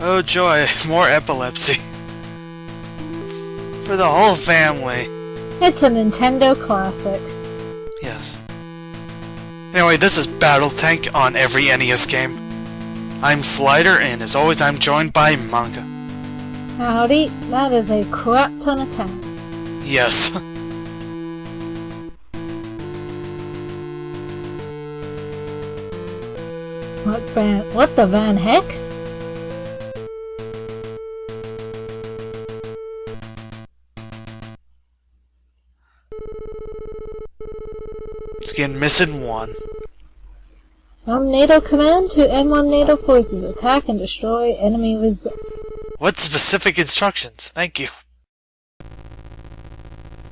Oh joy, more epilepsy. For the whole family. It's a Nintendo classic. Yes. Anyway, this is Battle Tank on every NES game. I'm Slider, and as always, I'm joined by Manga. Howdy, that is a crap ton of tanks. Yes. What the Van heck? It's again missing one. From NATO command to M1 NATO forces, attack and destroy enemy What specific instructions? Thank you.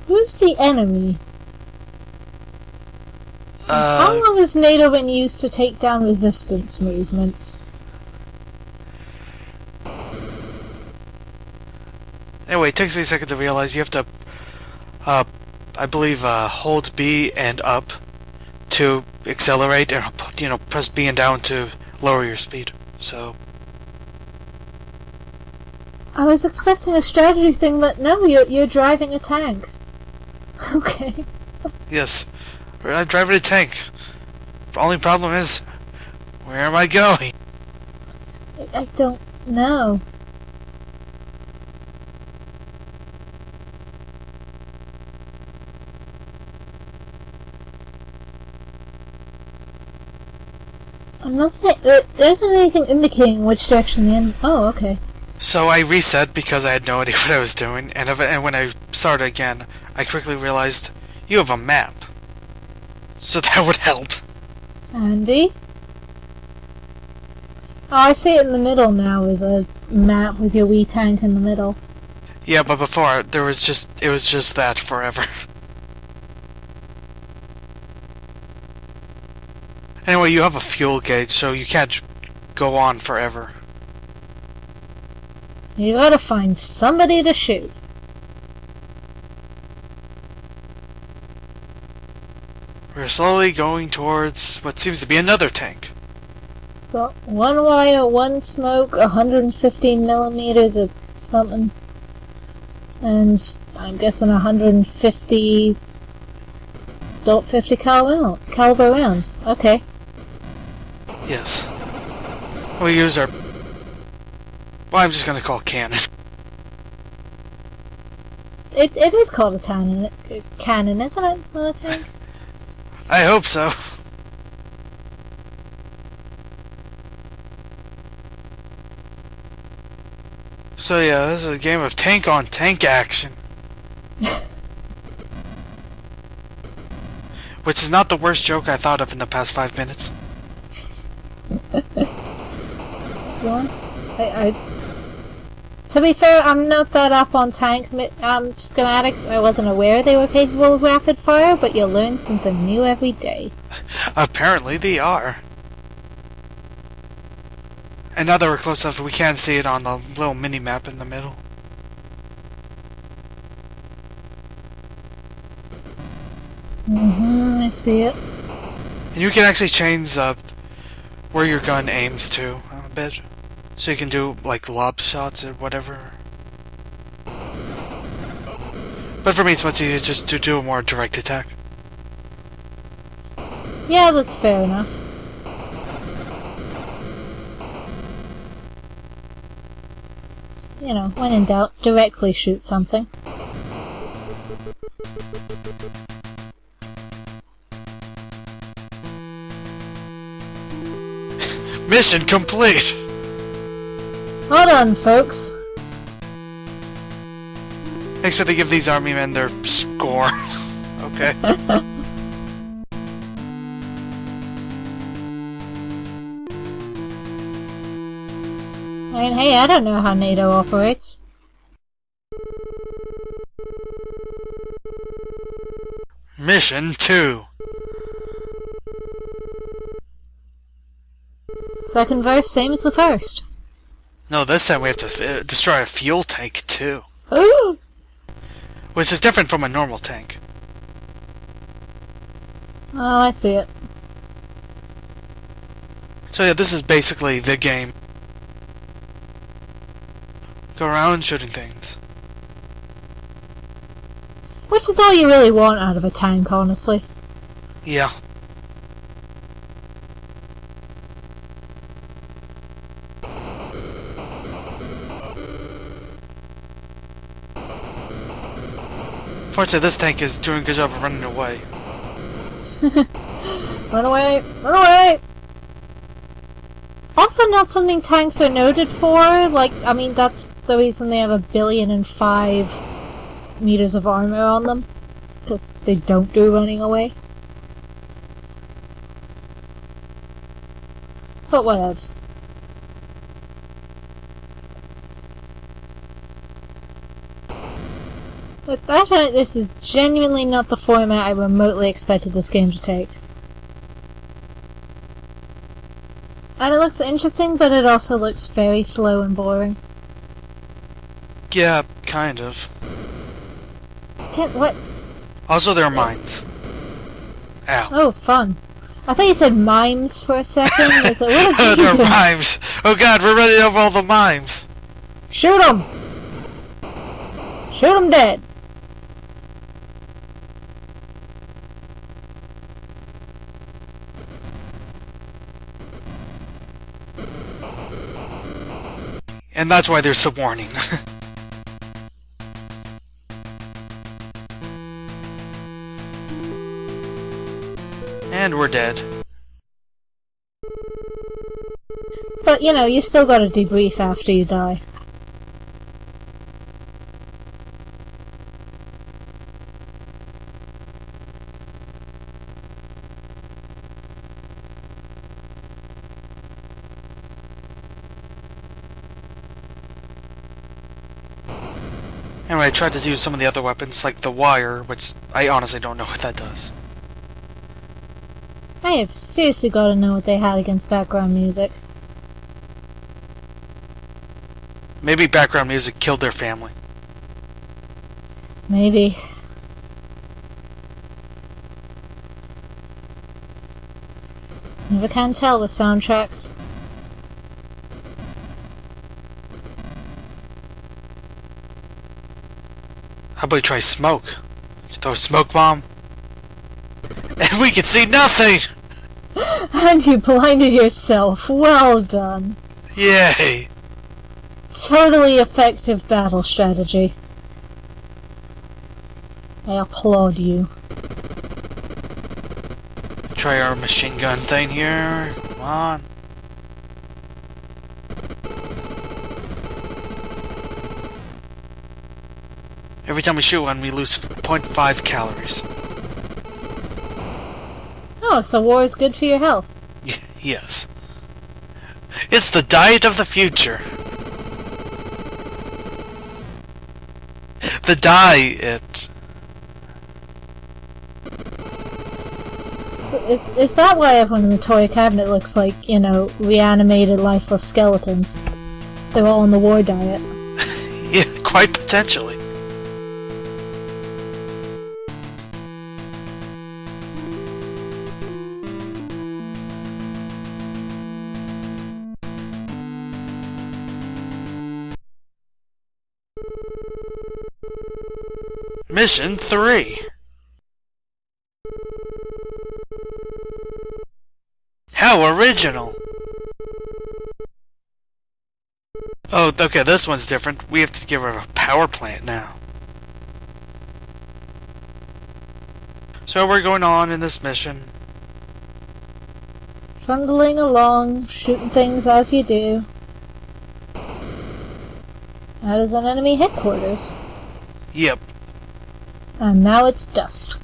Who's the enemy? How long has NATO been used to take down resistance movements? Anyway, it takes me a second to realize you have to, I believe, hold B and up to accelerate, and, press B and down to lower your speed. So... I was expecting a strategy thing, but no, you're driving a tank. Okay. Yes. I'm driving a tank. The only problem is, where am I going? I don't know. I'm not saying there isn't anything indicating which direction the end. Oh, okay. So I reset because I had no idea what I was doing, and when I started again, I quickly realized you have a map. So that would help. Andy? Oh, I see it in the middle now as a map with your wee tank in the middle. Yeah, but before it was just that forever. Anyway, you have a fuel gauge, so you can't go on forever. You gotta find somebody to shoot. We're slowly going towards what seems to be another tank. Well, one wire, one smoke, 115 millimeters of something. And I'm guessing 150 .50 caliber rounds. Okay. Yes. We use our... Well, I'm just gonna call cannon. It is called a cannon, isn't it? Not a tank? I hope so. So yeah, this is a game of tank-on-tank action. Which is not the worst joke I thought of in the past 5 minutes. Well, to be fair, I'm not that up on tank schematics. I wasn't aware they were capable of rapid fire, but you learn something new every day. Apparently they are. And now that we're close enough, we can see it on the little mini-map in the middle. I see it. And you can actually change where your gun aims to a bit. So you can do, like, lob shots or whatever. But for me, it's much easier just to do a more direct attack. Yeah, that's fair enough. You know, when in doubt, directly shoot something. Mission complete! Hold on, folks. Make sure they give these army men their score. Okay. I mean, hey, I don't know how NATO operates. Mission 2. Second verse, same as the first. No, this time we have to destroy a fuel tank too. Ooh! Which is different from a normal tank. Oh, I see it. So yeah, this is basically the game. Go around shooting things. Which is all you really want out of a tank, honestly. Yeah. Fortunately, this tank is doing a good job of running away. Run away! Run away! Also not something tanks are noted for. Like, I mean, that's the reason they have 1,000,005,000 meters of armor on them. Because they don't do running away. But whatevs. But this is genuinely not the format I remotely expected this game to take. And it looks interesting, but it also looks very slow and boring. Yeah, kind of. What? Also, there are mines. Ow. Oh, fun. I thought you said mimes for a second. I was like, what Oh, are there are you doing? mimes! Oh god, we're running over all the mimes! Shoot 'em! Shoot 'em dead! And that's why there's the warning. And we're dead. But, you know, you still gotta debrief after you die. Anyway, I tried to do some of the other weapons, like the wire, which I honestly don't know what that does. I have seriously gotta know what they had against background music. Maybe background music killed their family. Maybe. Never can tell with soundtracks. How about we try smoke? Throw a smoke bomb? And we can see nothing! And you blinded yourself. Well done. Yay! Totally effective battle strategy. I applaud you. Try our machine gun thing here. Come on. Every time we shoot one, we lose 0.5 calories. Oh, so war is good for your health. Yes. It's the diet of the future. The diet. Is that why everyone in the toy cabinet looks like, you know, reanimated lifeless skeletons? They're all on the war diet. Yeah, quite potentially. Mission 3. How original! Oh, okay, this one's different. We have to give her a power plant now. So we're going on in this mission. Trundling along, shooting things as you do. That is an enemy headquarters. Yep. And now it's dust.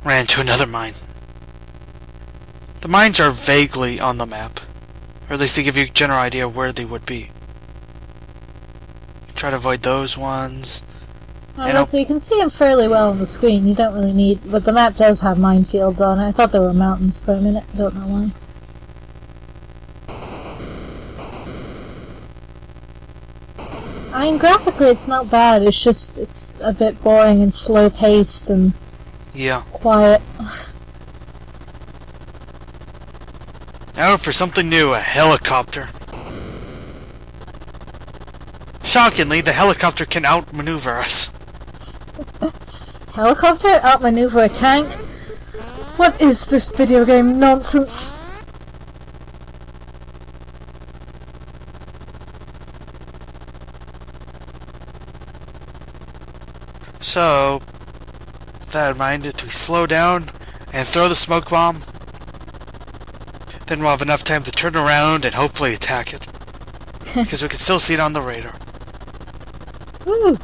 Ran to another mine. The mines are vaguely on the map, or at least to give you a general idea of where they would be. Try to avoid those ones. So you can see them fairly well on the screen. You don't really need... But the map does have minefields on it. I thought there were mountains for a minute. Don't know why. I mean, graphically it's not bad. It's just, it's a bit boring and slow-paced and Yeah. quiet. Now for something new, a helicopter. Shockingly, the helicopter can outmaneuver us. Helicopter outmaneuver a tank? What is this video game nonsense? So, with that in mind, if we slow down and throw the smoke bomb, then we'll have enough time to turn around and hopefully attack it. Because we can still see it on the radar. Woo!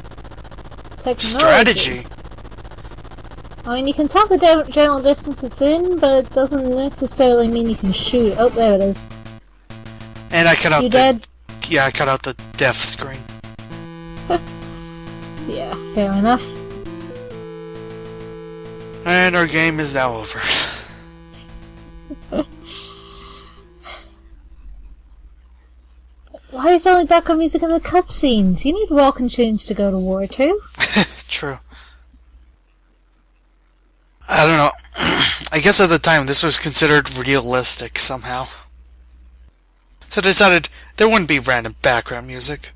Technology. Strategy! I mean, you can tell the general distance it's in, but it doesn't necessarily mean you can shoot. Oh, there it is. And I cut out You dead? Yeah, I cut out the death screen. Yeah, fair enough. And our game is now over. Why is only background music in the cutscenes? You need walking tunes to go to war too. True. I don't know. I guess at the time this was considered realistic somehow. So they decided there wouldn't be random background music.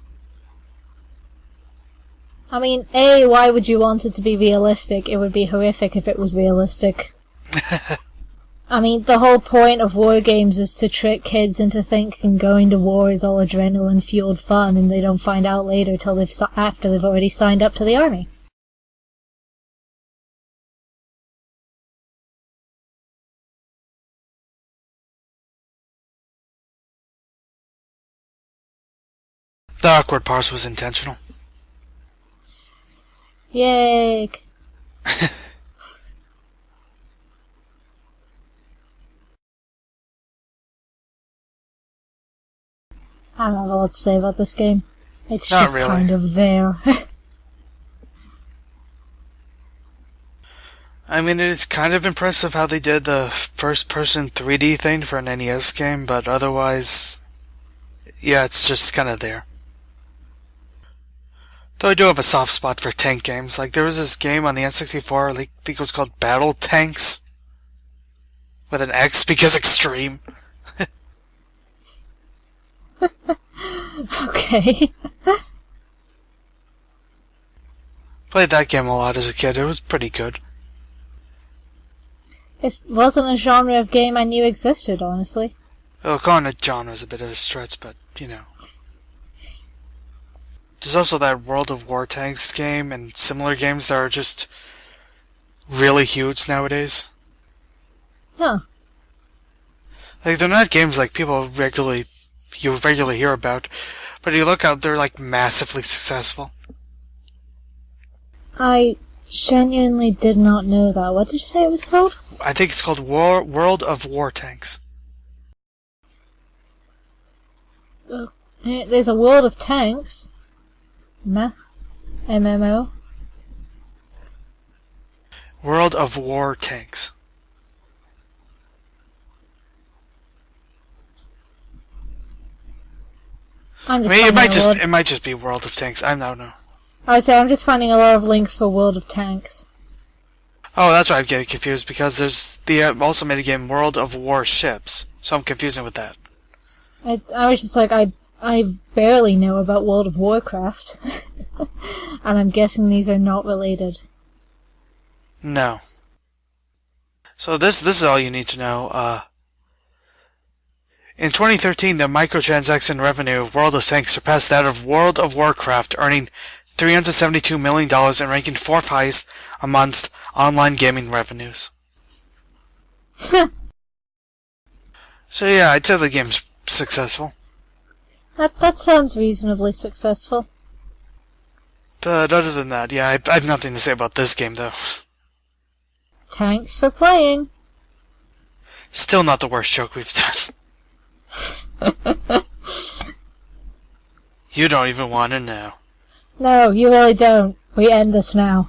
I mean, A, why would you want it to be realistic? It would be horrific if it was realistic. I mean, the whole point of war games is to trick kids into thinking going to war is all adrenaline-fueled fun, and they don't find out later till after they've already signed up to the army. The awkward pause was intentional. Yay! I don't know what to say about this game. It's Not just really. kind of there. I mean, it's kind of impressive how they did the first-person 3D thing for an NES game, but otherwise, yeah, it's just kind of there. Though I do have a soft spot for tank games. Like, there was this game on the N64, I think it was called Battle Tanks, with an X because extreme. Okay. Played that game a lot as a kid. It was pretty good. It wasn't a genre of game I knew existed, honestly. Well, calling it genre is a bit of a stretch, but, you know. There's also that World of War Tanks game and similar games that are just really huge nowadays. Huh. Like, they're not games like you regularly hear about, but you look out, they're like massively successful. I genuinely did not know that. What did you say it was called? I think it's called World of War Tanks. Oh, there's a World of Tanks. MMO. World of War Tanks. I mean, it might just be World of Tanks. I don't know. I say I'm just finding a lot of links for World of Tanks. Oh, that's why I'm getting confused, because there's the also made a game World of War Ships, so I'm confusing with that. I was just like, I barely know about World of Warcraft. And I'm guessing these are not related. No. So this is all you need to know. In 2013, the microtransaction revenue of World of Tanks surpassed that of World of Warcraft, earning $372 million and ranking fourth highest amongst online gaming revenues. So yeah, I'd say the game's successful. That sounds reasonably successful. But other than that, yeah, I have nothing to say about this game, though. Thanks for playing. Still not the worst joke we've done. You don't even want to know. No, you really don't. We end this now.